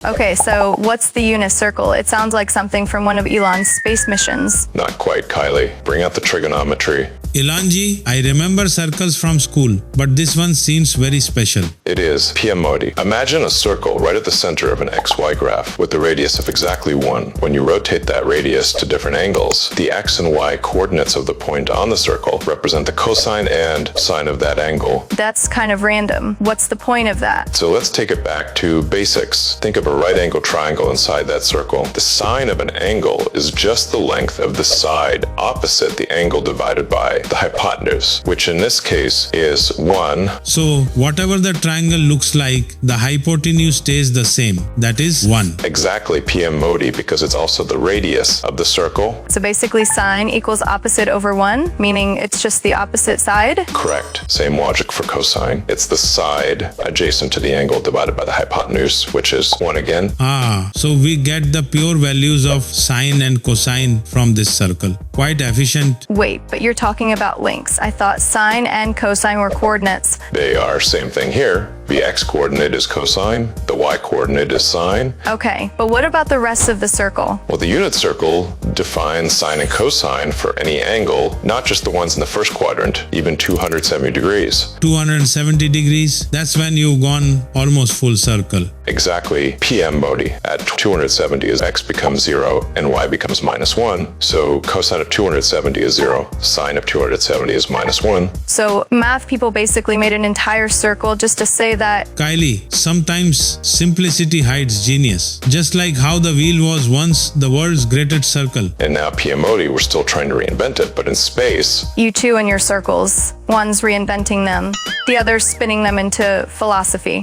Okay, so what's the unicircle? It sounds like something from one of Elon's space missions. Not quite, Kylie. Bring out the trigonometry. Ilanji, I remember circles from school, but this one seems very special. It is PM Modi. Imagine a circle right at the center of an XY graph with a radius of exactly 1. When you rotate that radius to different angles, the x and y coordinates of the point on the circle represent the cosine and sine of that angle. That's kind of random. What's the point of that? So let's take it back to basics. Think of a right angle triangle inside that circle. The sine of an angle is just the length of the side opposite the angle divided by the hypotenuse, which in this case is 1. So, whatever the triangle looks like, the hypotenuse stays the same. That is 1. Exactly, PM Modi, because it's also the radius of the circle. So basically sine equals opposite over 1, meaning it's just the opposite side? Correct. Same logic for cosine. It's the side adjacent to the angle divided by the hypotenuse, which is 1 again. Ah, so we get the pure values of sine and cosine from this circle. Quite efficient. Wait, but you're talking about lengths. I thought sine and cosine were coordinates. They are same thing here. The x-coordinate is cosine, the y-coordinate is sine. Okay, but what about the rest of the circle? Well, the unit circle defines sine and cosine for any angle, not just the ones in the first quadrant, even 270 degrees. 270 degrees, that's when you've gone almost full circle. Exactly, PM Modi. At 270 as x becomes 0 and y becomes -1. So cosine of 270 is 0, sine of 270 is -1. So math people basically made an entire circle just to say that. Kylie, sometimes simplicity hides genius. Just like how the wheel was once the world's greatest circle. And now PM Modi, we're still trying to reinvent it, but in space. You two and your circles. One's reinventing them, the other's spinning them into philosophy.